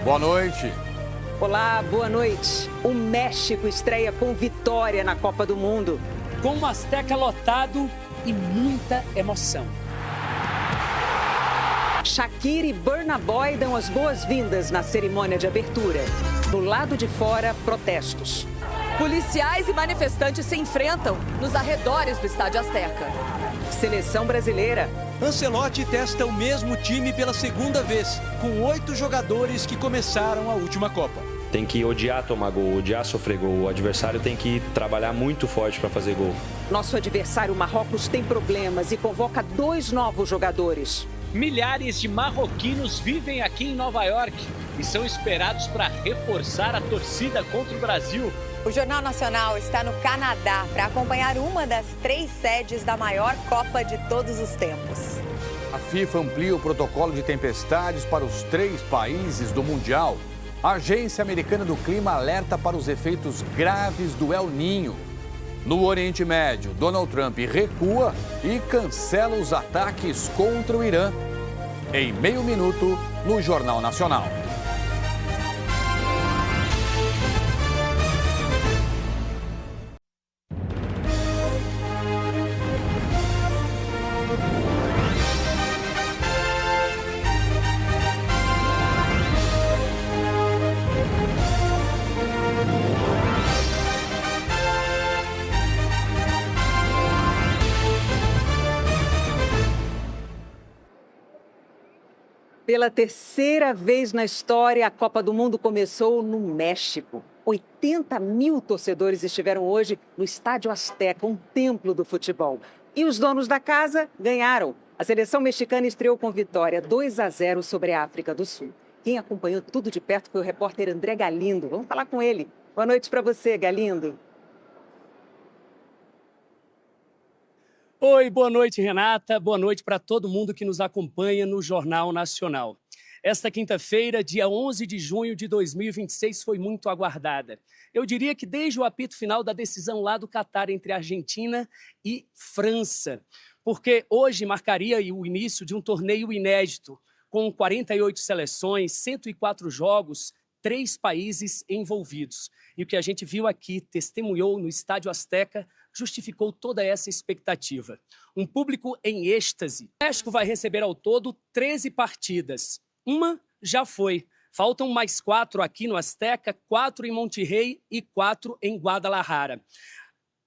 Boa noite. Olá, boa noite. O México estreia com vitória na Copa do Mundo. Com o Azteca lotado e muita emoção. Shakira e Burna Boy dão as boas-vindas na cerimônia de abertura. Do lado de fora, protestos. Policiais e manifestantes se enfrentam nos arredores do Estádio Azteca. Seleção brasileira. Ancelotti testa o mesmo time pela segunda vez, com 8 jogadores que começaram a última Copa. Tem que odiar tomar gol, odiar sofrer gol. O adversário tem que trabalhar muito forte para fazer gol. Nosso adversário Marrocos tem problemas e convoca 2 novos jogadores. Milhares de marroquinos vivem aqui em Nova York e são esperados para reforçar a torcida contra o Brasil. O Jornal Nacional está no Canadá para acompanhar uma das 3 sedes da maior Copa de todos os tempos. A FIFA amplia o protocolo de tempestades para os 3 países do Mundial. A Agência Americana do Clima alerta para os efeitos graves do El Niño. No Oriente Médio, Donald Trump recua e cancela os ataques contra o Irã. Em meio minuto, no Jornal Nacional. Pela terceira vez na história, a Copa do Mundo começou no México. 80 mil torcedores estiveram hoje no Estádio Azteca, um templo do futebol. E os donos da casa ganharam. A seleção mexicana estreou com vitória 2-0 sobre a África do Sul. Quem acompanhou tudo de perto foi o repórter André Galindo. Vamos falar com ele. Boa noite para você, Galindo. Oi, boa noite, Renata. Boa noite para todo mundo que nos acompanha no Jornal Nacional. Esta quinta-feira, dia 11 de junho de 2026, foi muito aguardada. Eu diria que desde o apito final da decisão lá do Catar entre Argentina e França, porque hoje marcaria o início de um torneio inédito, com 48 seleções, 104 jogos, 3 países envolvidos. E o que a gente viu aqui, testemunhou no Estádio Azteca, justificou toda essa expectativa. Um público em êxtase. O México vai receber ao todo 13 partidas. Uma já foi. Faltam mais 4 aqui no Azteca, 4 em Monterrey e 4 em Guadalajara.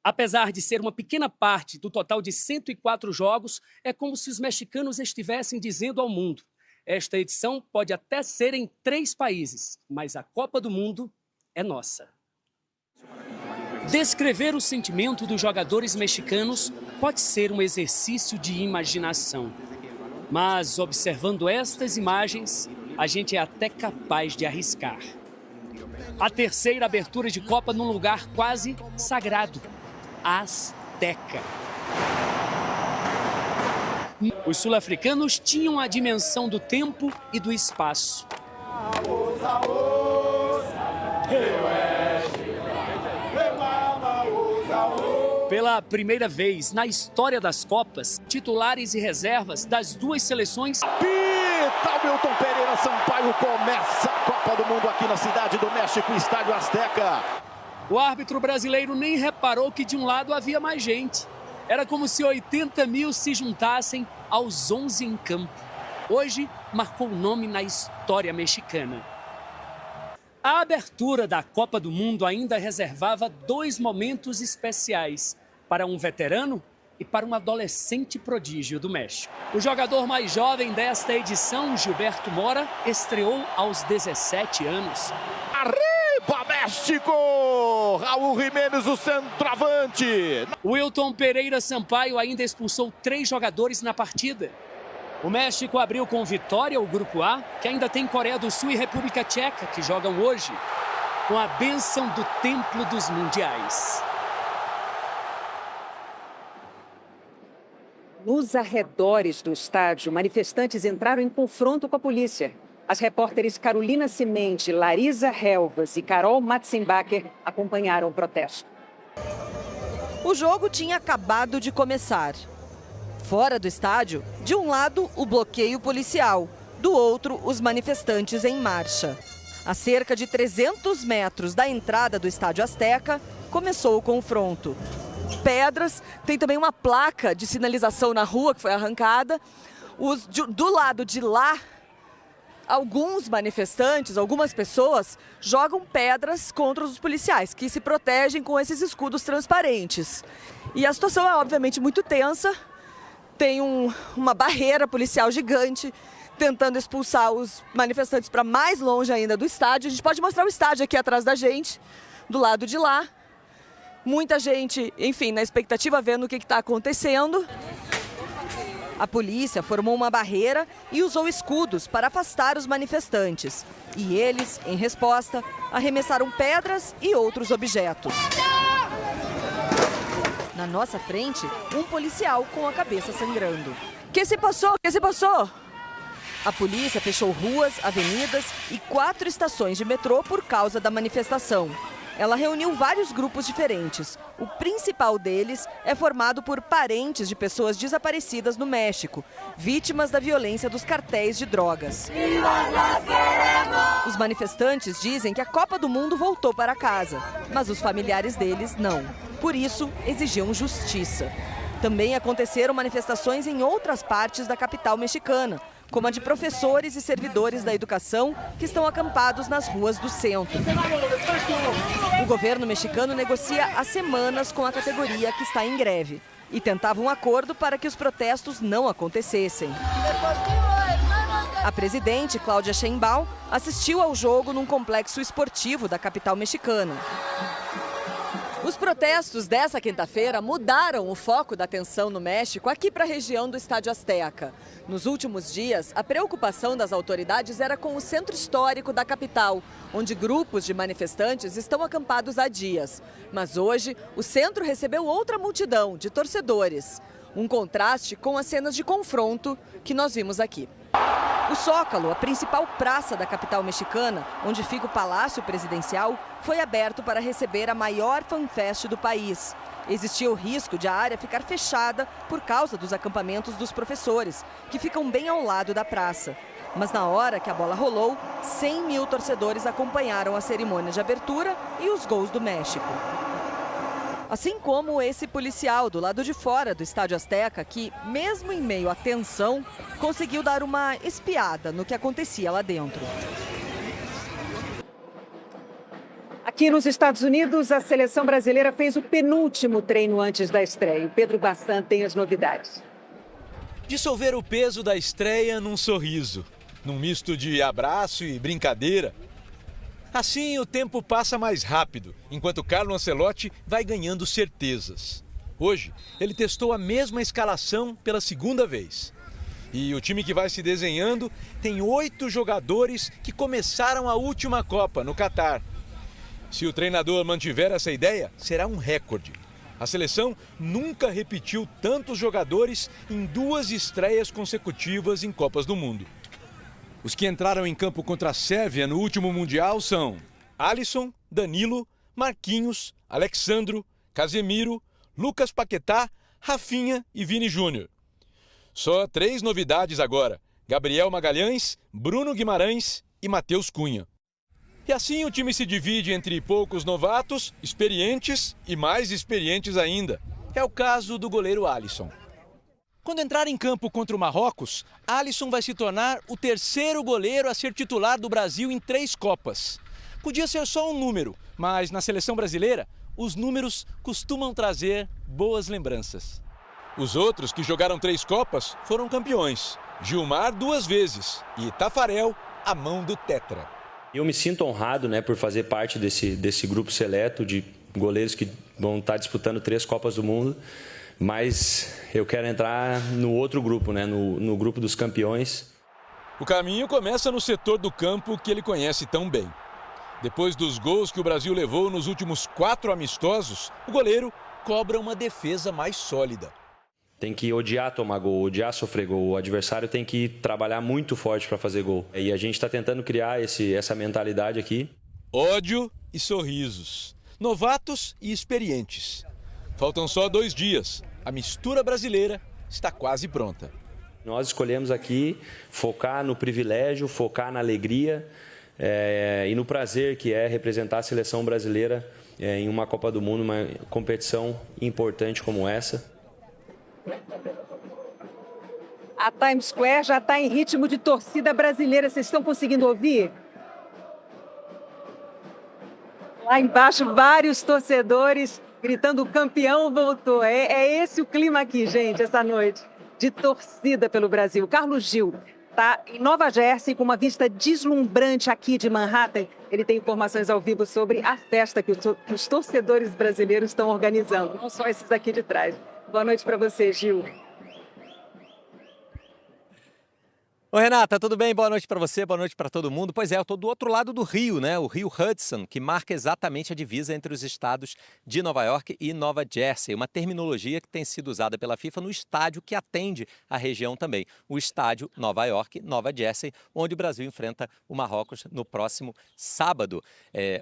Apesar de ser uma pequena parte do total de 104 jogos, é como se os mexicanos estivessem dizendo ao mundo: esta edição pode até ser em 3 países, mas a Copa do Mundo é nossa. Descrever o sentimento dos jogadores mexicanos pode ser um exercício de imaginação. Mas, observando estas imagens, a gente é até capaz de arriscar. A terceira abertura de Copa num lugar quase sagrado, Azteca. Os sul-africanos tinham a dimensão do tempo e do espaço. Pela primeira vez na história das Copas, titulares e reservas das 2 seleções... Apita Milton Pereira Sampaio, começa a Copa do Mundo aqui na cidade do México, Estádio Azteca. O árbitro brasileiro nem reparou que de um lado havia mais gente. Era como se 80 mil se juntassem aos 11 em campo. Hoje, marcou o nome na história mexicana. A abertura da Copa do Mundo ainda reservava 2 momentos especiais para um veterano e para um adolescente prodígio do México. O jogador mais jovem desta edição, Gilberto Mora, estreou aos 17 anos. Arriba, México! Raul Jiménez, o centroavante. Wilton Pereira Sampaio ainda expulsou 3 jogadores na partida. O México abriu com vitória o Grupo A, que ainda tem Coreia do Sul e República Tcheca, que jogam hoje, com a bênção do Templo dos Mundiais. Nos arredores do estádio, manifestantes entraram em confronto com a polícia. As repórteres Carolina Cimente, Larisa Helvas e Carol Matzenbacher acompanharam o protesto. O jogo tinha acabado de começar. Fora do estádio, de um lado, o bloqueio policial, do outro, os manifestantes em marcha. A cerca de 300 metros da entrada do Estádio Azteca, começou o confronto. Pedras, tem também uma placa de sinalização na rua que foi arrancada. Do lado de lá, alguns manifestantes, algumas pessoas, jogam pedras contra os policiais, que se protegem com esses escudos transparentes. E a situação é obviamente muito tensa. Tem uma barreira policial gigante tentando expulsar os manifestantes para mais longe ainda do estádio. A gente pode mostrar o estádio aqui atrás da gente, do lado de lá. Muita gente, enfim, na expectativa, vendo o que está acontecendo. A polícia formou uma barreira e usou escudos para afastar os manifestantes. E eles, em resposta, arremessaram pedras e outros objetos. Na nossa frente, um policial com a cabeça sangrando. Que se passou? Que se passou? A polícia fechou ruas, avenidas e 4 estações de metrô por causa da manifestação. Ela reuniu vários grupos diferentes. O principal deles é formado por parentes de pessoas desaparecidas no México, vítimas da violência dos cartéis de drogas. Os manifestantes dizem que a Copa do Mundo voltou para casa, mas os familiares deles não. Por isso, exigiam justiça. Também aconteceram manifestações em outras partes da capital mexicana, como a de professores e servidores da educação que estão acampados nas ruas do centro. O governo mexicano negocia há semanas com a categoria que está em greve e tentava um acordo para que os protestos não acontecessem. A presidente, Cláudia Sheinbaum, assistiu ao jogo num complexo esportivo da capital mexicana. Os protestos dessa quinta-feira mudaram o foco da atenção no México aqui para a região do Estádio Azteca. Nos últimos dias, a preocupação das autoridades era com o centro histórico da capital, onde grupos de manifestantes estão acampados há dias. Mas hoje, o centro recebeu outra multidão de torcedores. Um contraste com as cenas de confronto que nós vimos aqui. O Zócalo, a principal praça da capital mexicana, onde fica o Palácio Presidencial, foi aberto para receber a maior fanfest do país. Existia o risco de a área ficar fechada por causa dos acampamentos dos professores, que ficam bem ao lado da praça. Mas na hora que a bola rolou, 100 mil torcedores acompanharam a cerimônia de abertura e os gols do México. Assim como esse policial do lado de fora do Estádio Azteca, que, mesmo em meio à tensão, conseguiu dar uma espiada no que acontecia lá dentro. Aqui nos Estados Unidos, a seleção brasileira fez o penúltimo treino antes da estreia. O Pedro Bassan tem as novidades. Dissolver o peso da estreia num sorriso, num misto de abraço e brincadeira. Assim, o tempo passa mais rápido, enquanto Carlo Ancelotti vai ganhando certezas. Hoje, ele testou a mesma escalação pela segunda vez. E o time que vai se desenhando tem 8 jogadores que começaram a última Copa, no Catar. Se o treinador mantiver essa ideia, será um recorde. A seleção nunca repetiu tantos jogadores em 2 estreias consecutivas em Copas do Mundo. Os que entraram em campo contra a Sérvia no último Mundial são Alisson, Danilo, Marquinhos, Alexandro, Casemiro, Lucas Paquetá, Rafinha e Vini Júnior. Só 3 novidades agora: Gabriel Magalhães, Bruno Guimarães e Matheus Cunha. E assim o time se divide entre poucos novatos, experientes e mais experientes ainda. É o caso do goleiro Alisson. Quando entrar em campo contra o Marrocos, Alisson vai se tornar o 3º goleiro a ser titular do Brasil em 3 Copas. Podia ser só um número, mas na seleção brasileira, os números costumam trazer boas lembranças. Os outros que jogaram 3 Copas foram campeões. Gilmar 2 vezes e Tafarel, a mão do tetra. Eu me sinto honrado, por fazer parte desse grupo seleto de goleiros que vão estar disputando 3 Copas do Mundo. Mas eu quero entrar no outro grupo, no grupo dos campeões. O caminho começa no setor do campo que ele conhece tão bem. Depois dos gols que o Brasil levou nos últimos 4 amistosos, o goleiro cobra uma defesa mais sólida. Tem que odiar tomar gol, odiar sofrer gol. O adversário tem que trabalhar muito forte para fazer gol. E a gente está tentando criar essa mentalidade aqui. Ódio e sorrisos. Novatos e experientes. Faltam só 2 dias. A mistura brasileira está quase pronta. Nós escolhemos aqui focar no privilégio, focar na alegria, e no prazer que é representar a seleção brasileira em uma Copa do Mundo, uma competição importante como essa. A Times Square já está em ritmo de torcida brasileira. Vocês estão conseguindo ouvir? Lá embaixo, vários torcedores gritando: o campeão voltou. É esse o clima aqui, gente, essa noite, de torcida pelo Brasil. Carlos Gil está em Nova Jersey com uma vista deslumbrante aqui de Manhattan. Ele tem informações ao vivo sobre a festa que os torcedores brasileiros estão organizando, não só esses aqui de trás. Boa noite para você, Gil. Oi, Renata, tudo bem? Boa noite para você, boa noite para todo mundo. Pois é, eu estou do outro lado do rio, né? O rio Hudson, que marca exatamente a divisa entre os estados de Nova York e Nova Jersey. Uma terminologia que tem sido usada pela FIFA no estádio que atende a região também. O estádio Nova York, Nova Jersey, onde o Brasil enfrenta o Marrocos no próximo sábado.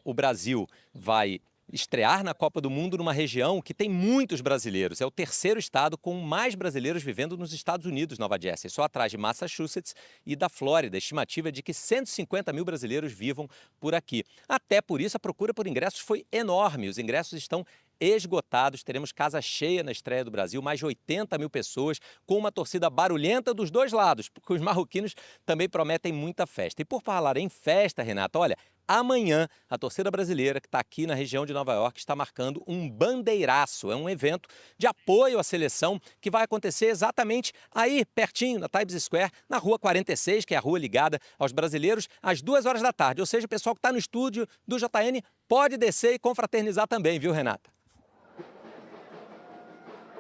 O Brasil vai estrear na Copa do Mundo numa região que tem muitos brasileiros. É o terceiro estado com mais brasileiros vivendo nos Estados Unidos, Nova Jersey, só atrás de Massachusetts e da Flórida. A estimativa é de que 150 mil brasileiros vivam por aqui. Até por isso, a procura por ingressos foi enorme. Os ingressos estão esgotados, teremos casa cheia na estreia do Brasil, mais de 80 mil pessoas, com uma torcida barulhenta dos dois lados, porque os marroquinos também prometem muita festa. E por falar em festa, Renata, olha, amanhã a torcida brasileira que está aqui na região de Nova York está marcando um bandeiraço. É um evento de apoio à seleção que vai acontecer exatamente aí, pertinho, na Times Square, na Rua 46, que é a rua ligada aos brasileiros, às 2 horas da tarde. Ou seja, o pessoal que está no estúdio do JN pode descer e confraternizar também, viu, Renata?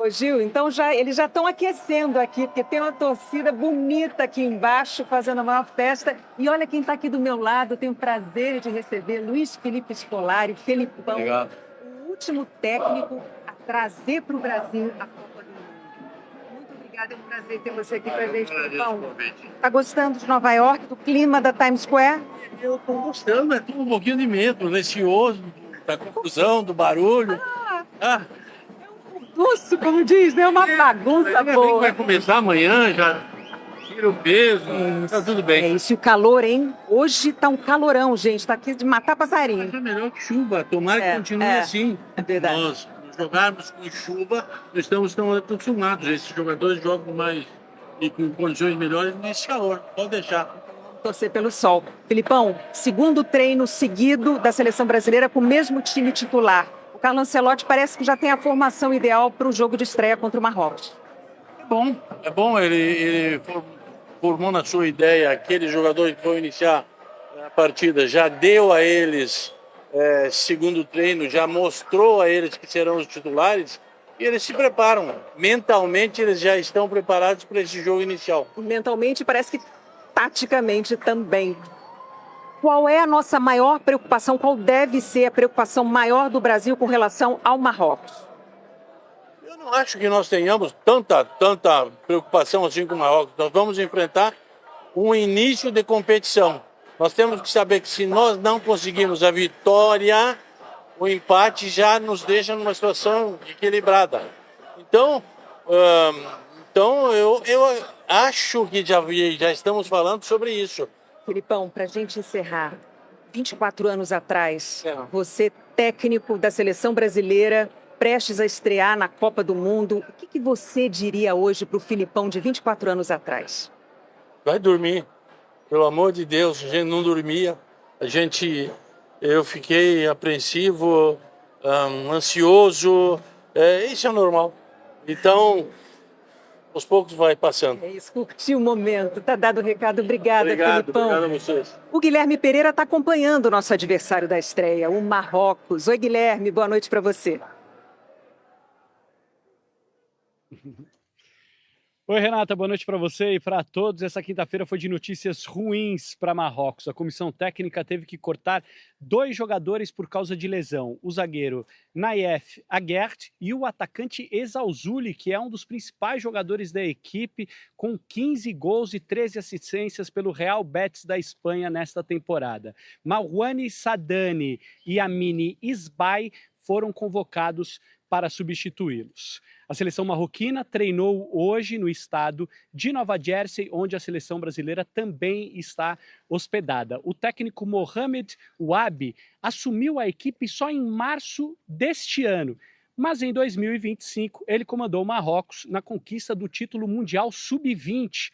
Ô Gil, então eles já estão aquecendo aqui, porque tem uma torcida bonita aqui embaixo, fazendo a maior festa. E olha quem está aqui do meu lado, eu tenho o prazer de receber Luiz Felipe Scolari, Felipão, Obrigado. O último técnico a trazer para o Brasil a Copa do Mundo. Muito obrigada, é um prazer ter você aqui para a gente, Felipão. Está gostando de Nova York, do clima da Times Square? Eu estou gostando, mas estou um pouquinho de medo, receoso, da confusão, do barulho. Isso, como diz, né? Uma bagunça boa. Vai começar amanhã, já tira o peso, tá tudo bem. É isso, e o calor, hein? Hoje tá um calorão, gente, tá aqui de matar passarinho. Mas é melhor que chuva, tomara que continue assim. É verdade. Nós jogarmos com chuva, nós estamos tão acostumados. Esses jogadores jogam mais e com condições melhores nesse calor, pode deixar. Torcer pelo sol. Filipão, segundo treino seguido da seleção brasileira com o mesmo time titular. O Carlo Ancelotti parece que já tem a formação ideal para o jogo de estreia contra o Marrocos. É bom, ele formou na sua ideia aqueles jogadores que vão iniciar a partida, já deu a eles segundo treino, já mostrou a eles que serão os titulares e eles se preparam. Mentalmente eles já estão preparados para esse jogo inicial. Mentalmente parece que taticamente também. Qual é a nossa maior preocupação? Qual deve ser a preocupação maior do Brasil com relação ao Marrocos? Eu não acho que nós tenhamos tanta preocupação assim com o Marrocos. Nós vamos enfrentar um início de competição. Nós temos que saber que se nós não conseguirmos a vitória, o empate já nos deixa numa situação equilibrada. Então eu acho que já estamos falando sobre isso. Filipão, para a gente encerrar, 24 anos atrás, você técnico da seleção brasileira, prestes a estrear na Copa do Mundo, o que você diria hoje para o Filipão de 24 anos atrás? Vai dormir, pelo amor de Deus, a gente não dormia, eu fiquei apreensivo, ansioso, isso é normal. Então, aos poucos vai passando. É isso, curti o momento. Tá dado o recado. Obrigada, Felipão. Obrigado a vocês. O Guilherme Pereira está acompanhando o nosso adversário da estreia, o Marrocos. Oi, Guilherme, boa noite para você. Oi, Renata, boa noite para você e para todos. Essa quinta-feira foi de notícias ruins para Marrocos. A comissão técnica teve que cortar 2 jogadores por causa de lesão. O zagueiro Naif Aguert e o atacante Ezzalzouli, que é um dos principais jogadores da equipe, com 15 gols e 13 assistências pelo Real Betis da Espanha nesta temporada. Marouane Sadani e Amine Isbay foram convocados para substituí-los. A seleção marroquina treinou hoje no estado de Nova Jersey, onde a seleção brasileira também está hospedada. O técnico Mohamed Wabi assumiu a equipe só em março deste ano, mas em 2025 ele comandou o Marrocos na conquista do título mundial sub-20.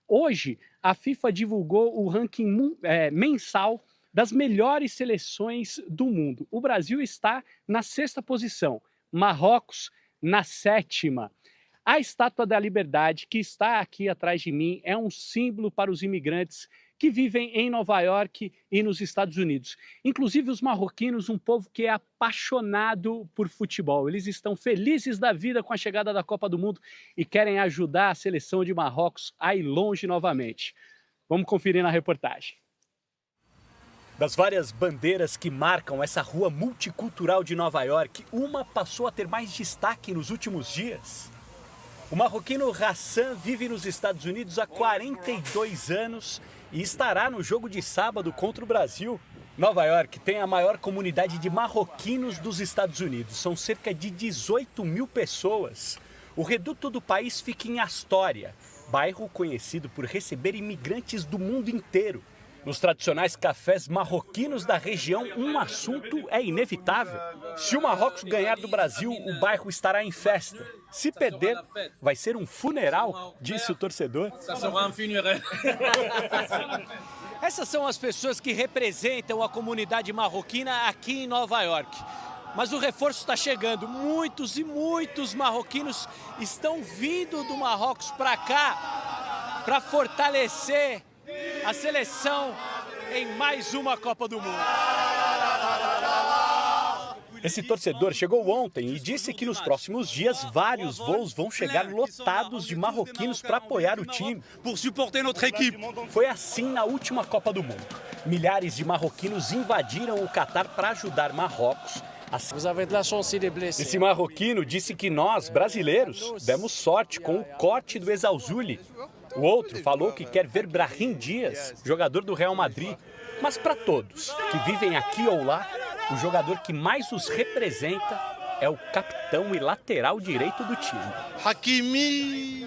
Hoje, a FIFA divulgou o ranking mensal das melhores seleções do mundo. O Brasil está na 6ª posição, Marrocos na 7ª. A Estátua da Liberdade, que está aqui atrás de mim, é um símbolo para os imigrantes que vivem em Nova York e nos Estados Unidos. Inclusive os marroquinos, um povo que é apaixonado por futebol. Eles estão felizes da vida com a chegada da Copa do Mundo e querem ajudar a seleção de Marrocos a ir longe novamente. Vamos conferir na reportagem. Das várias bandeiras que marcam essa rua multicultural de Nova York, uma passou a ter mais destaque nos últimos dias. O marroquino Hassan vive nos Estados Unidos há 42 anos e estará no jogo de sábado contra o Brasil. Nova York tem a maior comunidade de marroquinos dos Estados Unidos. São cerca de 18 mil pessoas. O reduto do país fica em Astoria, bairro conhecido por receber imigrantes do mundo inteiro. Nos tradicionais cafés marroquinos da região, um assunto é inevitável. Se o Marrocos ganhar do Brasil, o bairro estará em festa. Se perder, vai ser um funeral, disse o torcedor. Essas são as pessoas que representam a comunidade marroquina aqui em Nova York. Mas o reforço está chegando. Muitos e muitos marroquinos estão vindo do Marrocos para cá para fortalecer a seleção em mais uma Copa do Mundo. Esse torcedor chegou ontem e disse que nos próximos dias vários voos vão chegar lotados de marroquinos para apoiar o time. Foi assim na última Copa do Mundo. Milhares de marroquinos invadiram o Catar para ajudar Marrocos. Esse marroquino disse que nós, brasileiros, demos sorte com o corte do Exalzuli. O outro falou que quer ver Brahim Dias, jogador do Real Madrid. Mas para todos que vivem aqui ou lá, o jogador que mais os representa é o capitão e lateral direito do time. Hakimi!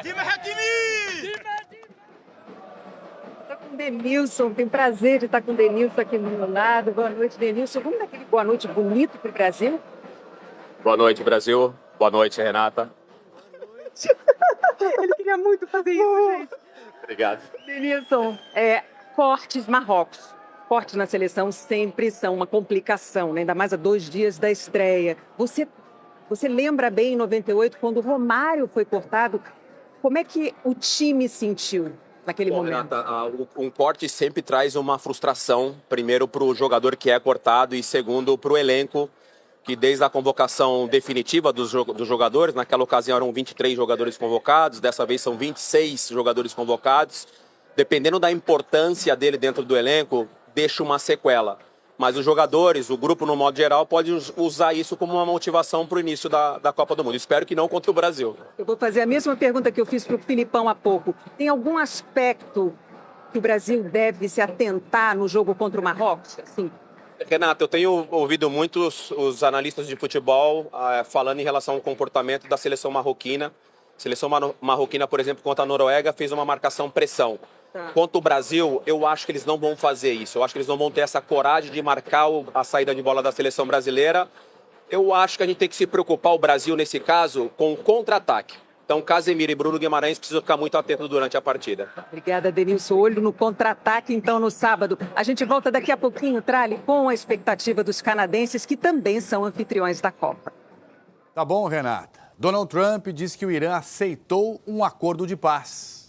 Time Hakimi! Estou com o Denilson, tenho prazer de estar com o Denilson aqui do meu lado. Boa noite, Denilson. Vamos dar aquele boa noite bonito para o Brasil? Boa noite, Brasil. Boa noite, Renata. Ele queria muito fazer isso, gente. Obrigado. Denilson, cortes Marrocos. Cortes na seleção sempre são uma complicação, né? Ainda mais a 2 dias da estreia. Você lembra bem em 98, quando o Romário foi cortado, como é que o time sentiu naquele momento? Renata, um corte sempre traz uma frustração, primeiro para o jogador que é cortado e segundo para o elenco, que desde a convocação definitiva dos jogadores, naquela ocasião eram 23 jogadores convocados, dessa vez são 26 jogadores convocados. Dependendo da importância dele dentro do elenco, deixa uma sequela. Mas os jogadores, o grupo no modo geral, pode usar isso como uma motivação para o início da Copa do Mundo. Espero que não contra o Brasil. Eu vou fazer a mesma pergunta que eu fiz para o Filipão há pouco. Tem algum aspecto que o Brasil deve se atentar no jogo contra o Marrocos? Assim? Renata, eu tenho ouvido muitos os analistas de futebol falando em relação ao comportamento da seleção marroquina. A seleção marroquina, por exemplo, contra a Noruega, fez uma marcação-pressão. Tá. Quanto o Brasil, eu acho que eles não vão fazer isso. Eu acho que eles não vão ter essa coragem de marcar a saída de bola da seleção brasileira. Eu acho que a gente tem que se preocupar, o Brasil, nesse caso, com o contra-ataque. Então, Casemiro e Bruno Guimarães precisam ficar muito atentos durante a partida. Obrigada, Denilson. Olho no contra-ataque, então, no sábado. A gente volta daqui a pouquinho, Trali, com a expectativa dos canadenses, que também são anfitriões da Copa. Tá bom, Renata. Donald Trump disse que o Irã aceitou um acordo de paz.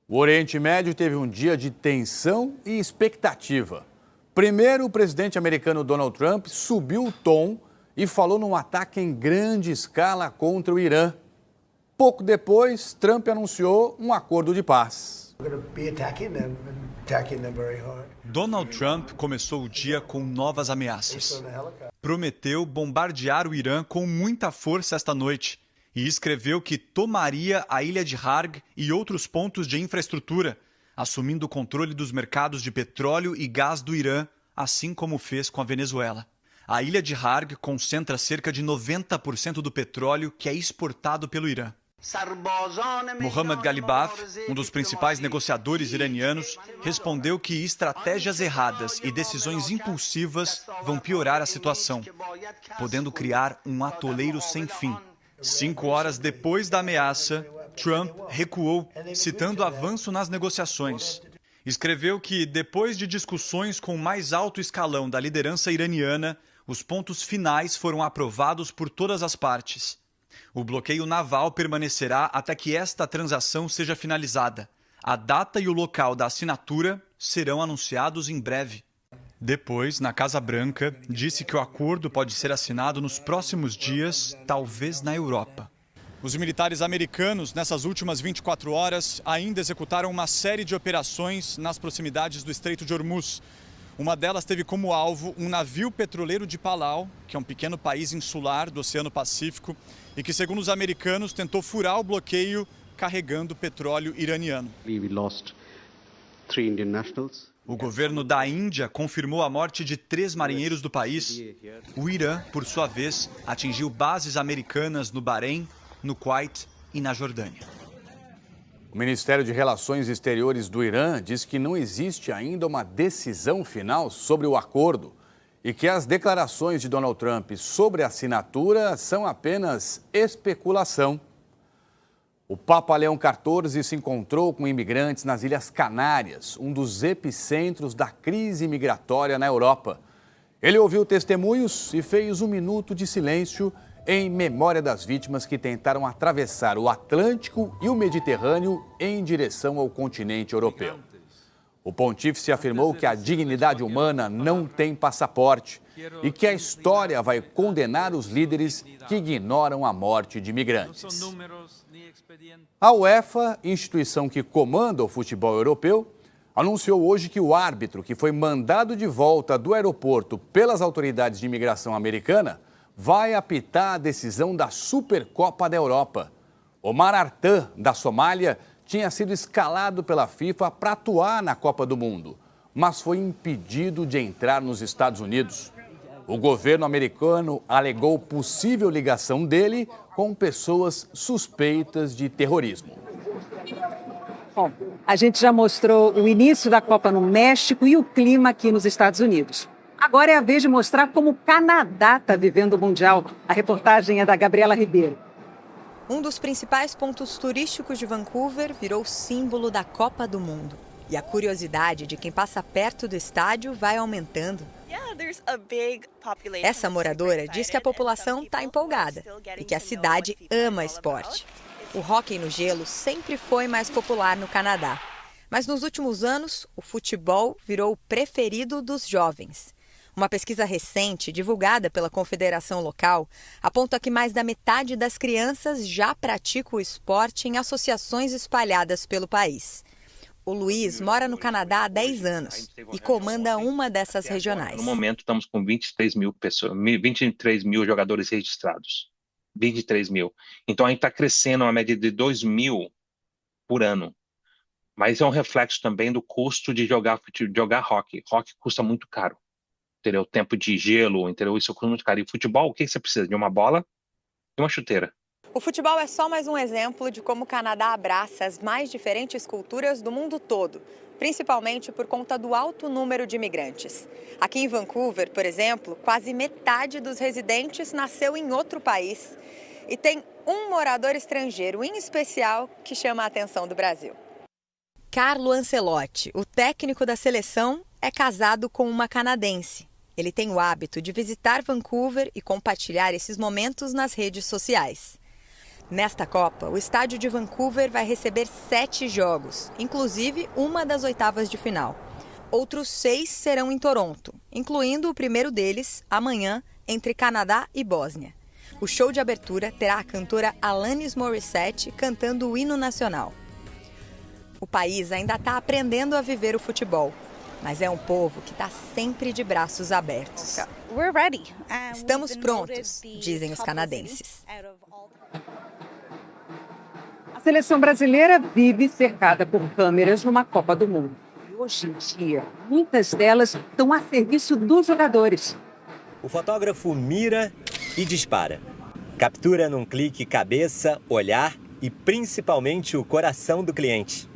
O Oriente Médio teve um dia de tensão e expectativa. Primeiro, o presidente americano Donald Trump subiu o tom e falou num ataque em grande escala contra o Irã. Pouco depois, Trump anunciou um acordo de paz. Donald Trump começou o dia com novas ameaças. Prometeu bombardear o Irã com muita força esta noite e escreveu que tomaria a ilha de Harg e outros pontos de infraestrutura, assumindo o controle dos mercados de petróleo e gás do Irã, assim como fez com a Venezuela. A ilha de Harg concentra cerca de 90% do petróleo que é exportado pelo Irã. Mohammad Ghalibaf, um dos principais negociadores iranianos, respondeu que estratégias erradas e decisões impulsivas vão piorar a situação, podendo criar um atoleiro sem fim. 5 horas depois da ameaça, Trump recuou, citando avanço nas negociações. Escreveu que, depois de discussões com o mais alto escalão da liderança iraniana, os pontos finais foram aprovados por todas as partes. O bloqueio naval permanecerá até que esta transação seja finalizada. A data e o local da assinatura serão anunciados em breve. Depois, na Casa Branca, disse que o acordo pode ser assinado nos próximos dias, talvez na Europa. Os militares americanos, nessas últimas 24 horas, ainda executaram uma série de operações nas proximidades do Estreito de Hormuz. Uma delas teve como alvo um navio petroleiro de Palau, que é um pequeno país insular do Oceano Pacífico, e que, segundo os americanos, tentou furar o bloqueio carregando petróleo iraniano. O governo da Índia confirmou a morte de 3 marinheiros do país. O Irã, por sua vez, atingiu bases americanas no Bahrein, no Kuwait e na Jordânia. O Ministério de Relações Exteriores do Irã diz que não existe ainda uma decisão final sobre o acordo e que as declarações de Donald Trump sobre a assinatura são apenas especulação. O Papa Leão XIV se encontrou com imigrantes nas Ilhas Canárias, um dos epicentros da crise migratória na Europa. Ele ouviu testemunhos e fez 1 minuto de silêncio em memória das vítimas que tentaram atravessar o Atlântico e o Mediterrâneo em direção ao continente europeu. O pontífice afirmou que a dignidade humana não tem passaporte e que a história vai condenar os líderes que ignoram a morte de imigrantes. A UEFA, instituição que comanda o futebol europeu, anunciou hoje que o árbitro que foi mandado de volta do aeroporto pelas autoridades de imigração americana vai apitar a decisão da Supercopa da Europa. Omar Artan, da Somália, tinha sido escalado pela FIFA para atuar na Copa do Mundo, mas foi impedido de entrar nos Estados Unidos. O governo americano alegou possível ligação dele com pessoas suspeitas de terrorismo. Bom, a gente já mostrou o início da Copa no México e o clima aqui nos Estados Unidos. Agora é a vez de mostrar como o Canadá está vivendo o Mundial. A reportagem é da Gabriela Ribeiro. Um dos principais pontos turísticos de Vancouver virou símbolo da Copa do Mundo. E a curiosidade de quem passa perto do estádio vai aumentando. Essa moradora diz que a população está empolgada e que a cidade ama esporte. O hóquei no gelo sempre foi mais popular no Canadá. Mas nos últimos anos, o futebol virou o preferido dos jovens. Uma pesquisa recente, divulgada pela confederação local, aponta que mais da metade das crianças já pratica o esporte em associações espalhadas pelo país. O Luiz mora no Canadá há 10 anos e comanda uma dessas regionais. No momento, estamos com 23 mil jogadores registrados. 23 mil. Então, a gente está crescendo uma média de 2 mil por ano. Mas é um reflexo também do custo de jogar hóquei. Hóquei custa muito caro. Entendeu? O tempo de gelo, entendeu? Isso custa muito caro. E futebol, o que você precisa? De uma bola e uma chuteira. O futebol é só mais um exemplo de como o Canadá abraça as mais diferentes culturas do mundo todo, principalmente por conta do alto número de imigrantes. Aqui em Vancouver, por exemplo, quase metade dos residentes nasceu em outro país. E tem um morador estrangeiro, em especial, que chama a atenção do Brasil. Carlo Ancelotti, o técnico da seleção, é casado com uma canadense. Ele tem o hábito de visitar Vancouver e compartilhar esses momentos nas redes sociais. Nesta Copa, o estádio de Vancouver vai receber 7 jogos, inclusive uma das oitavas de final. Outros 6 serão em Toronto, incluindo o primeiro deles, amanhã, entre Canadá e Bósnia. O show de abertura terá a cantora Alanis Morissette cantando o hino nacional. O país ainda está aprendendo a viver o futebol, mas é um povo que está sempre de braços abertos. Estamos prontos, dizem os canadenses. seleção brasileira vive cercada por câmeras numa Copa do Mundo. E hoje em dia, muitas delas estão a serviço dos jogadores. O fotógrafo mira e dispara. Captura num clique cabeça, olhar e principalmente o coração do cliente.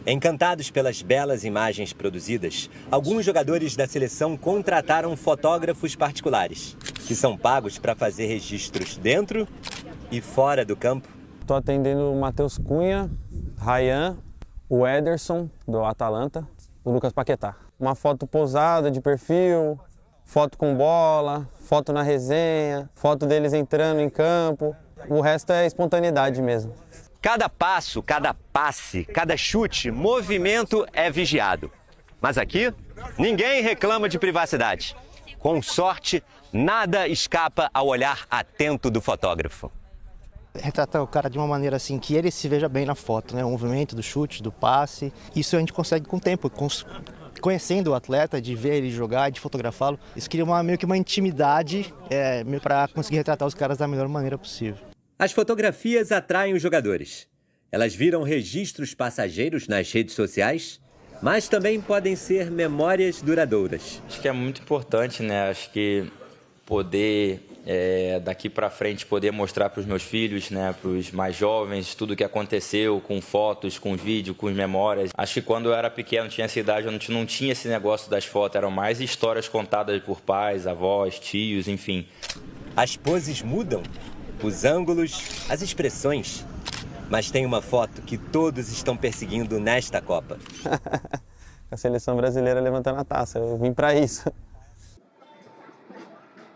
Encantados pelas belas imagens produzidas, alguns jogadores da seleção contrataram fotógrafos particulares, que são pagos para fazer registros dentro e fora do campo. Estou atendendo o Matheus Cunha, Ryan, o Ederson, do Atalanta, o Lucas Paquetá. Uma foto posada de perfil, foto com bola, foto na resenha, foto deles entrando em campo. O resto é espontaneidade mesmo. Cada passo, cada passe, cada chute, movimento é vigiado. Mas aqui, ninguém reclama de privacidade. Com sorte, nada escapa ao olhar atento do fotógrafo. Retratar o cara de uma maneira assim que ele se veja bem na foto, né? O movimento do chute, do passe. Isso a gente consegue com o tempo, conhecendo o atleta, de ver ele jogar, de fotografá-lo. Isso cria meio que uma intimidade para conseguir retratar os caras da melhor maneira possível. As fotografias atraem os jogadores. Elas viram registros passageiros nas redes sociais, mas também podem ser memórias duradouras. Acho que é muito importante, né? Acho que poder, daqui para frente, poder mostrar para os meus filhos, né? Para os mais jovens, tudo o que aconteceu, com fotos, com vídeo, com memórias. Acho que quando eu era pequeno, tinha essa idade, eu não tinha esse negócio das fotos, eram mais histórias contadas por pais, avós, tios, enfim. As poses mudam. Os ângulos, as expressões. Mas tem uma foto que todos estão perseguindo nesta Copa. A seleção brasileira levantando a taça, eu vim para isso.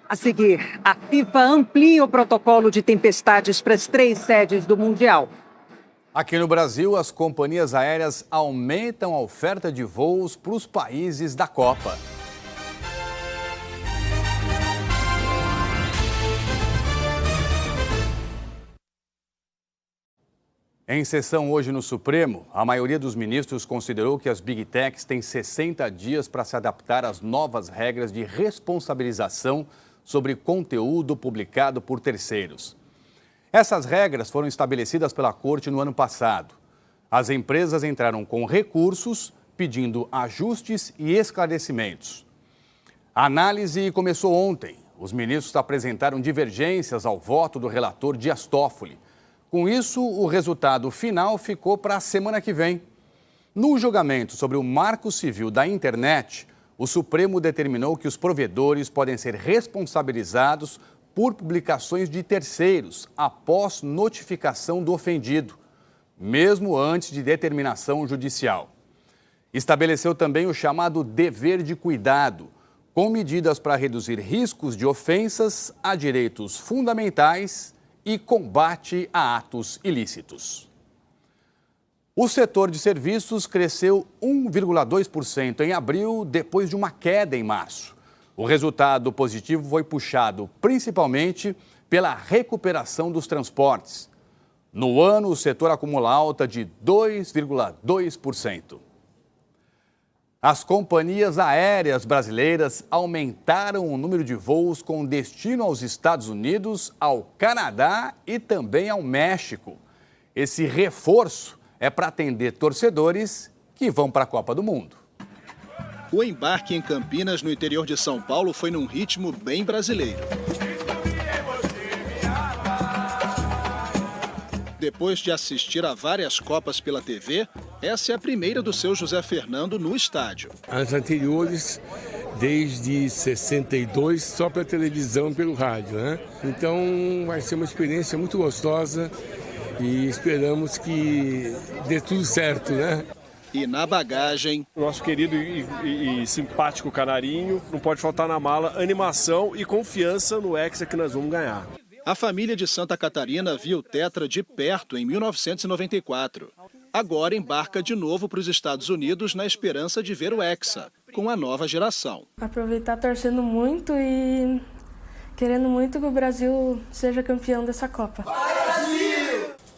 A seguir, a FIFA amplia o protocolo de tempestades para as 3 sedes do Mundial. Aqui no Brasil, as companhias aéreas aumentam a oferta de voos para os países da Copa. Em sessão hoje no Supremo, a maioria dos ministros considerou que as Big Techs têm 60 dias para se adaptar às novas regras de responsabilização sobre conteúdo publicado por terceiros. Essas regras foram estabelecidas pela Corte no ano passado. As empresas entraram com recursos pedindo ajustes e esclarecimentos. A análise começou ontem. Os ministros apresentaram divergências ao voto do relator Dias Toffoli. Com isso, o resultado final ficou para a semana que vem. No julgamento sobre o Marco Civil da Internet, o Supremo determinou que os provedores podem ser responsabilizados por publicações de terceiros após notificação do ofendido, mesmo antes de determinação judicial. Estabeleceu também o chamado dever de cuidado, com medidas para reduzir riscos de ofensas a direitos fundamentais e combate a atos ilícitos. O setor de serviços cresceu 1,2% em abril, depois de uma queda em março. O resultado positivo foi puxado principalmente pela recuperação dos transportes. No ano, o setor acumula alta de 2,2%. As companhias aéreas brasileiras aumentaram o número de voos com destino aos Estados Unidos, ao Canadá e também ao México. Esse reforço é para atender torcedores que vão para a Copa do Mundo. O embarque em Campinas, no interior de São Paulo, foi num ritmo bem brasileiro. Depois de assistir a várias Copas pela TV, essa é a primeira do seu José Fernando no estádio. As anteriores, desde 62, só pela televisão e pelo rádio, né? Então vai ser uma experiência muito gostosa e esperamos que dê tudo certo, né? E na bagagem... Nosso querido e simpático canarinho, não pode faltar na mala animação e confiança no Hexa que nós vamos ganhar. A família de Santa Catarina viu o Tetra de perto em 1994. Agora embarca de novo para os Estados Unidos na esperança de ver o Hexa, com a nova geração. Aproveitar torcendo muito e querendo muito que o Brasil seja campeão dessa Copa.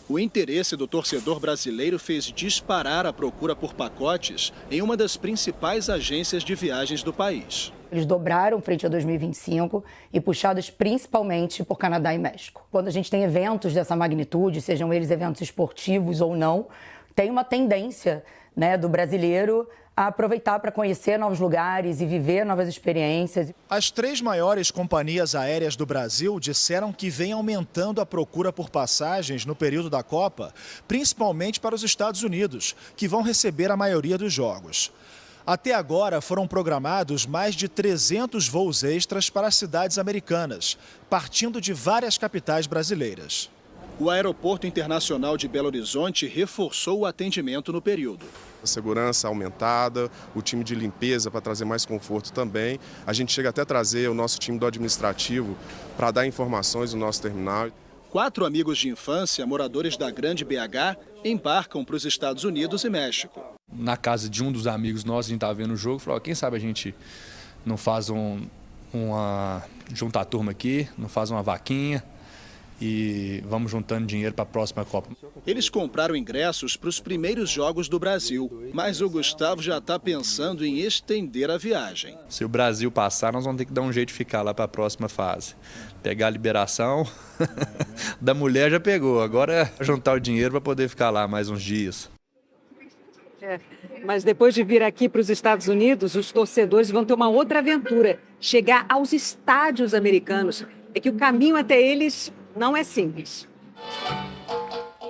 O interesse do torcedor brasileiro fez disparar a procura por pacotes em uma das principais agências de viagens do país. Eles dobraram frente a 2025 e puxados principalmente por Canadá e México. Quando a gente tem eventos dessa magnitude, sejam eles eventos esportivos ou não, tem uma tendência, né, do brasileiro a aproveitar para conhecer novos lugares e viver novas experiências. As 3 maiores companhias aéreas do Brasil disseram que vem aumentando a procura por passagens no período da Copa, principalmente para os Estados Unidos, que vão receber a maioria dos jogos. Até agora foram programados mais de 300 voos extras para cidades americanas, partindo de várias capitais brasileiras. O Aeroporto Internacional de Belo Horizonte reforçou o atendimento no período. A segurança aumentada, o time de limpeza para trazer mais conforto também. A gente chega até a trazer o nosso time do administrativo para dar informações no nosso terminal. 4 amigos de infância, moradores da Grande BH, embarcam para os Estados Unidos e México. Na casa de um dos amigos nossos, a gente estava vendo o jogo, falou, quem sabe a gente não faz junta a turma aqui, não faz uma vaquinha e vamos juntando dinheiro para a próxima Copa. Eles compraram ingressos para os primeiros jogos do Brasil, mas o Gustavo já está pensando em estender a viagem. Se o Brasil passar, nós vamos ter que dar um jeito de ficar lá para a próxima fase. Pegar a liberação da mulher já pegou, agora é juntar o dinheiro para poder ficar lá mais uns dias. Mas depois de vir aqui para os Estados Unidos, os torcedores vão ter uma outra aventura, chegar aos estádios americanos. É que o caminho até eles não é simples.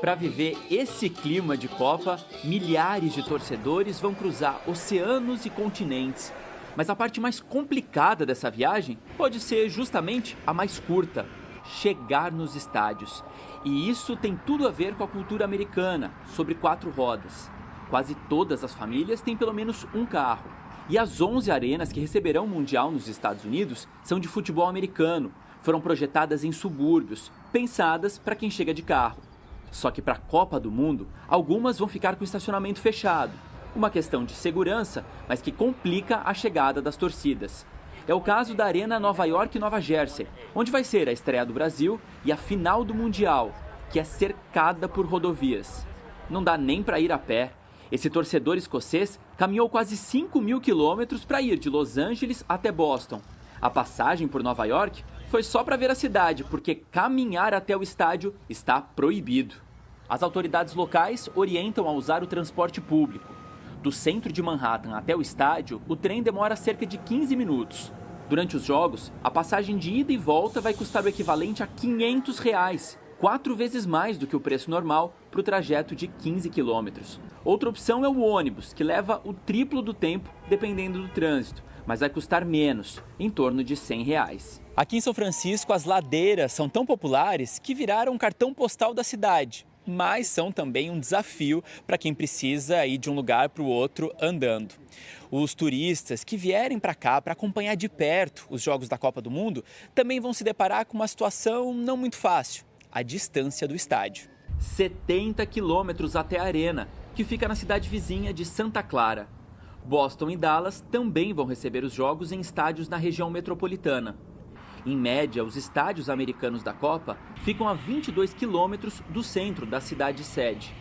Para viver esse clima de Copa, milhares de torcedores vão cruzar oceanos e continentes. Mas a parte mais complicada dessa viagem pode ser justamente a mais curta: chegar nos estádios. E isso tem tudo a ver com a cultura americana, sobre 4 rodas. Quase todas as famílias têm pelo menos um carro. E as 11 arenas que receberão o Mundial nos Estados Unidos são de futebol americano. Foram projetadas em subúrbios, pensadas para quem chega de carro. Só que para a Copa do Mundo, algumas vão ficar com o estacionamento fechado. Uma questão de segurança, mas que complica a chegada das torcidas. É o caso da Arena Nova York e Nova Jersey, onde vai ser a estreia do Brasil e a final do Mundial, que é cercada por rodovias. Não dá nem para ir a pé. Esse torcedor escocês caminhou quase 5.000 quilômetros para ir de Los Angeles até Boston. A passagem por Nova York foi só para ver a cidade, porque caminhar até o estádio está proibido. As autoridades locais orientam a usar o transporte público. Do centro de Manhattan até o estádio, o trem demora cerca de 15 minutos. Durante os jogos, a passagem de ida e volta vai custar o equivalente a R$500, 4 vezes mais do que o preço normal para o trajeto de 15 quilômetros. Outra opção é o ônibus, que leva o triplo do tempo, dependendo do trânsito, mas vai custar menos, em torno de R$100. Aqui em São Francisco, as ladeiras são tão populares que viraram um cartão postal da cidade, mas são também um desafio para quem precisa ir de um lugar para o outro andando. Os turistas que vierem para cá para acompanhar de perto os Jogos da Copa do Mundo também vão se deparar com uma situação não muito fácil: a distância do estádio. 70 quilômetros até a arena, que fica na cidade vizinha de Santa Clara. Boston e Dallas também vão receber os jogos em estádios na região metropolitana. Em média, os estádios americanos da Copa ficam a 22 quilômetros do centro da cidade sede.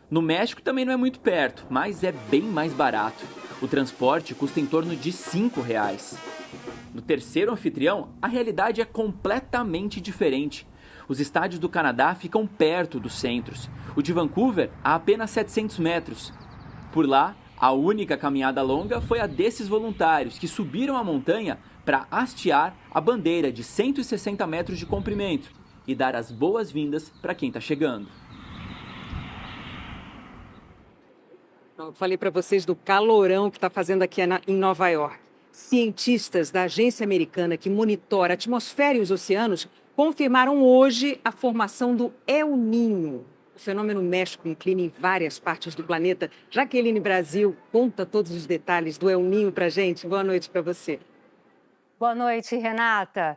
No México também não é muito perto, mas é bem mais barato. O transporte custa em torno de R$5. No terceiro anfitrião, a realidade é completamente diferente. Os estádios do Canadá ficam perto dos centros. O de Vancouver, a apenas 700 metros. Por lá, a única caminhada longa foi a desses voluntários que subiram a montanha para hastear a bandeira de 160 metros de comprimento e dar as boas-vindas para quem está chegando. Eu falei para vocês do calorão que está fazendo aqui em Nova York. Cientistas da agência americana que monitora a atmosfera e os oceanos confirmaram hoje a formação do El Niño. O fenômeno mexe com o clima em várias partes do planeta. Jaqueline Brasil conta todos os detalhes do El Niño para a gente. Boa noite para você. Boa noite, Renata.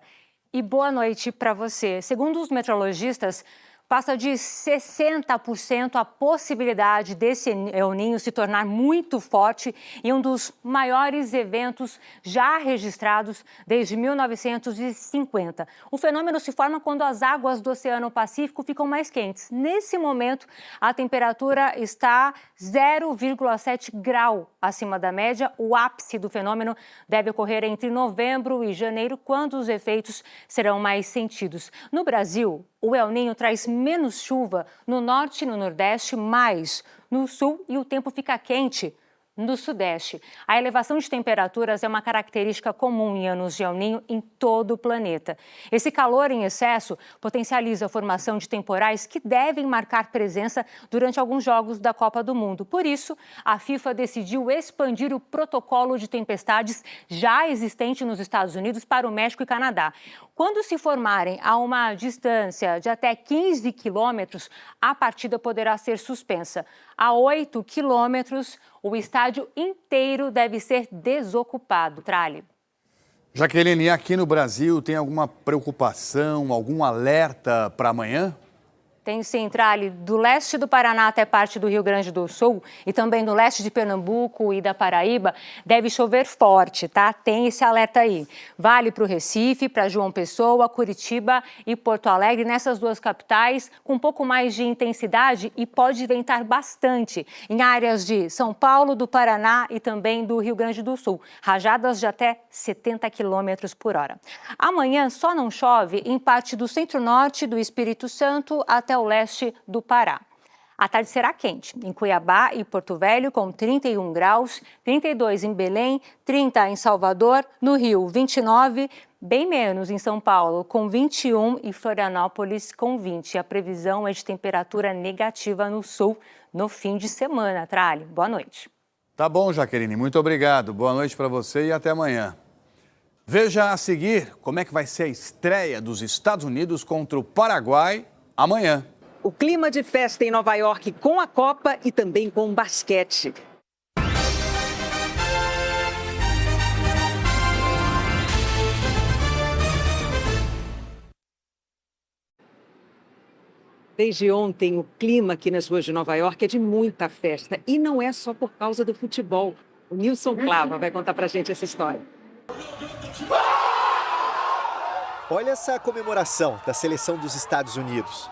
E boa noite para você. Segundo os meteorologistas, passa de 60% a possibilidade desse El Niño se tornar muito forte e um dos maiores eventos já registrados desde 1950. O fenômeno se forma quando as águas do Oceano Pacífico ficam mais quentes. Nesse momento, a temperatura está 0,7 grau acima da média. O ápice do fenômeno deve ocorrer entre novembro e janeiro, quando os efeitos serão mais sentidos. No Brasil, o El Niño traz menos chuva no norte e no nordeste, mais no sul, e o tempo fica quente no sudeste. A elevação de temperaturas é uma característica comum em anos de El Niño em todo o planeta. Esse calor em excesso potencializa a formação de temporais que devem marcar presença durante alguns jogos da Copa do Mundo. Por isso, a FIFA decidiu expandir o protocolo de tempestades já existente nos Estados Unidos para o México e Canadá. Quando se formarem a uma distância de até 15 quilômetros, a partida poderá ser suspensa. A 8 quilômetros, o estádio inteiro deve ser desocupado. Trali. Jaqueline, aqui no Brasil tem alguma preocupação, algum alerta para amanhã? Tem sim, Trali, do leste do Paraná até parte do Rio Grande do Sul e também do leste de Pernambuco e da Paraíba, deve chover forte, tá? Tem esse alerta aí. Vale para o Recife, para João Pessoa, Curitiba e Porto Alegre, nessas duas capitais, com um pouco mais de intensidade e pode ventar bastante em áreas de São Paulo, do Paraná e também do Rio Grande do Sul. Rajadas de até 70 km por hora. Amanhã só não chove em parte do centro-norte do Espírito Santo até o leste do Pará. A tarde será quente em Cuiabá e Porto Velho, com 31 graus, 32 em Belém, 30 em Salvador, no Rio, 29, bem menos em São Paulo, com 21 e Florianópolis com 20. A previsão é de temperatura negativa no sul no fim de semana. Trali, boa noite. Tá bom, Jaqueline, muito obrigado. Boa noite para você e até amanhã. Veja a seguir como é que vai ser a estreia dos Estados Unidos contra o Paraguai amanhã. O clima de festa em Nova York com a Copa e também com o basquete. Desde ontem, o clima aqui nas ruas de Nova York é de muita festa. E não é só por causa do futebol. O Nilson Clava vai contar pra gente essa história. Olha essa comemoração da seleção dos Estados Unidos.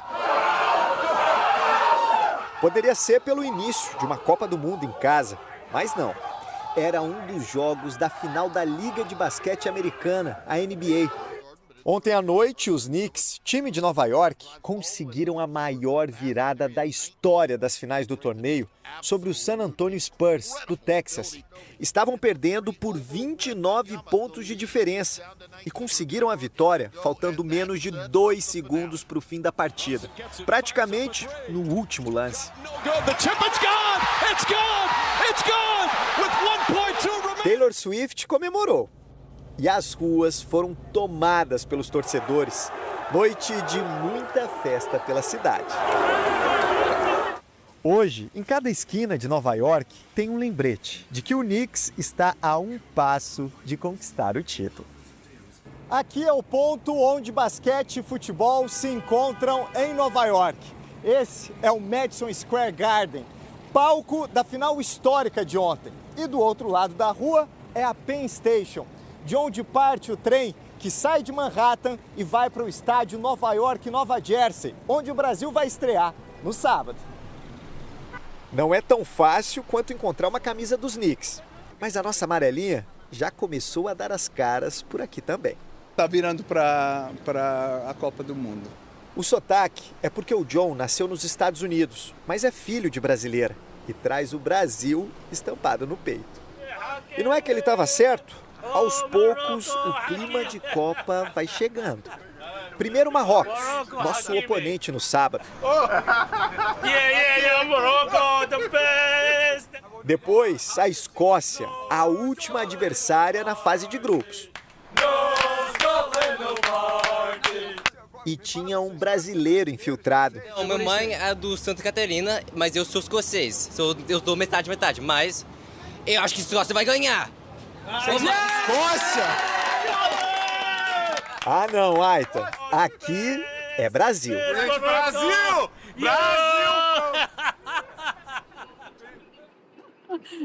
Poderia ser pelo início de uma Copa do Mundo em casa, mas não. Era um dos jogos da final da Liga de Basquete Americana, a NBA. Ontem à noite, os Knicks, time de Nova York, conseguiram a maior virada da história das finais do torneio sobre o San Antonio Spurs, do Texas. Estavam perdendo por 29 pontos de diferença e conseguiram a vitória faltando menos de 2 segundos para o fim da partida, praticamente no último lance. Taylor Swift comemorou. E as ruas foram tomadas pelos torcedores. Noite de muita festa pela cidade. Hoje, em cada esquina de Nova York, tem um lembrete de que o Knicks está a um passo de conquistar o título. Aqui é o ponto onde basquete e futebol se encontram em Nova York. Esse é o Madison Square Garden, palco da final histórica de ontem. E do outro lado da rua é a Penn Station, de onde parte o trem que sai de Manhattan e vai para o estádio Nova York-Nova Jersey, onde o Brasil vai estrear no sábado. Não é tão fácil quanto encontrar uma camisa dos Knicks, mas a nossa amarelinha já começou a dar as caras por aqui também. Tá virando para a Copa do Mundo. O sotaque é porque o John nasceu nos Estados Unidos, mas é filho de brasileira e traz o Brasil estampado no peito. E não é que ele estava certo? Aos poucos, o clima de Copa vai chegando. Primeiro Marrocos, nosso oponente no sábado. Depois, a Escócia, a última adversária na fase de grupos. E tinha um brasileiro infiltrado. Minha mãe é do Santa Catarina, mas eu sou escocês. Eu dou metade, mas eu acho que a Escócia vai ganhar. Escócia! Ah não, Aita. Aqui é Brasil. Brasil! Brasil!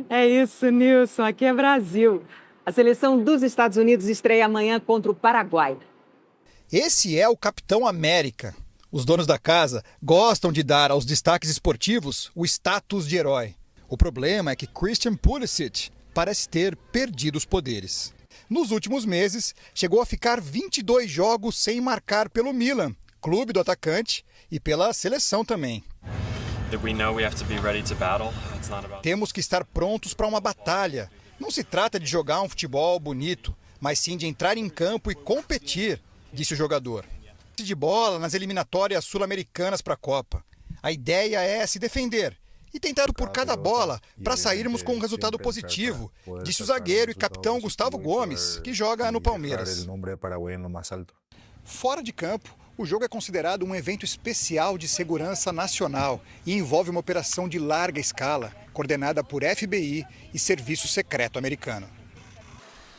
É isso, Nilson. Aqui é Brasil. A seleção dos Estados Unidos estreia amanhã contra o Paraguai. Esse é o Capitão América. Os donos da casa gostam de dar aos destaques esportivos o status de herói. O problema é que Christian Pulisic parece ter perdido os poderes. Nos últimos meses, chegou a ficar 22 jogos sem marcar pelo Milan, clube do atacante, e pela seleção também. Temos que estar prontos para uma batalha. Não se trata de jogar um futebol bonito, mas sim de entrar em campo e competir, disse o jogador. De bola nas eliminatórias sul-americanas para a Copa. A ideia é se defender e tentar por cada bola para sairmos com um resultado positivo, disse o zagueiro e capitão Gustavo Gomes, que joga no Palmeiras. Fora de campo, o jogo é considerado um evento especial de segurança nacional e envolve uma operação de larga escala, coordenada por FBI e Serviço Secreto americano.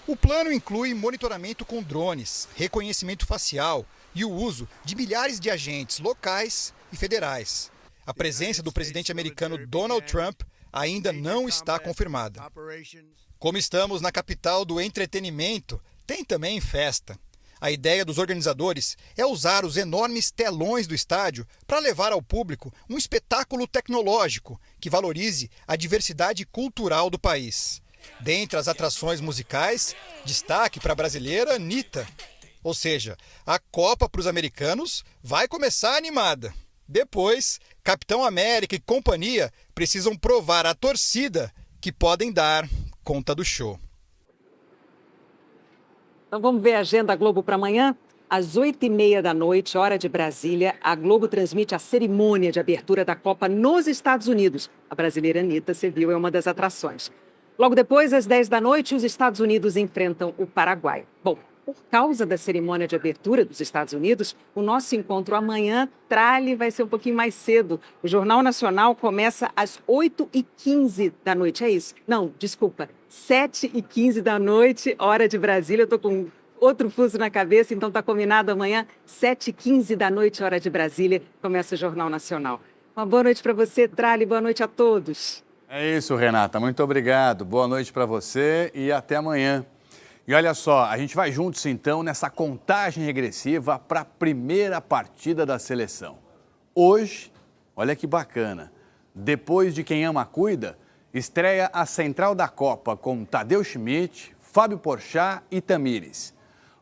O plano inclui monitoramento com drones, reconhecimento facial e o uso de milhares de agentes locais e federais. A presença do presidente americano Donald Trump ainda não está confirmada. Como estamos na capital do entretenimento, tem também festa. A ideia dos organizadores é usar os enormes telões do estádio para levar ao público um espetáculo tecnológico que valorize a diversidade cultural do país. Dentre as atrações musicais, destaque para a brasileira Anitta. Ou seja, a Copa para os americanos vai começar animada. Depois, Capitão América e companhia precisam provar à torcida que podem dar conta do show. Então vamos ver a agenda Globo para amanhã? Às 8h30 da noite, hora de Brasília, a Globo transmite a cerimônia de abertura da Copa nos Estados Unidos. A brasileira Anitta, você viu, é uma das atrações. Logo depois, às 10 da noite, os Estados Unidos enfrentam o Paraguai. Bom, por causa da cerimônia de abertura dos Estados Unidos, o nosso encontro amanhã, Trali, vai ser um pouquinho mais cedo. O Jornal Nacional começa às 8h15 da noite, é isso? Não, desculpa, 7h15 da noite, hora de Brasília. Eu estou com outro fuso na cabeça, então está combinado amanhã, 7h15 da noite, hora de Brasília, começa o Jornal Nacional. Uma boa noite para você, Trali, boa noite a todos. É isso, Renata, muito obrigado. Boa noite para você e até amanhã. E olha só, a gente vai juntos então nessa contagem regressiva para a primeira partida da seleção. Hoje, olha que bacana, depois de Quem Ama Cuida, estreia a Central da Copa com Tadeu Schmidt, Fábio Porchat e Tamires.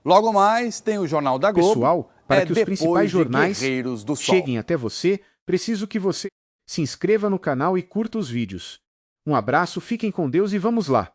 Logo mais tem o Jornal da Globo. Pessoal, para que os principais jornais cheguem até você, preciso que você se inscreva no canal e curta os vídeos. Um abraço, fiquem com Deus e vamos lá!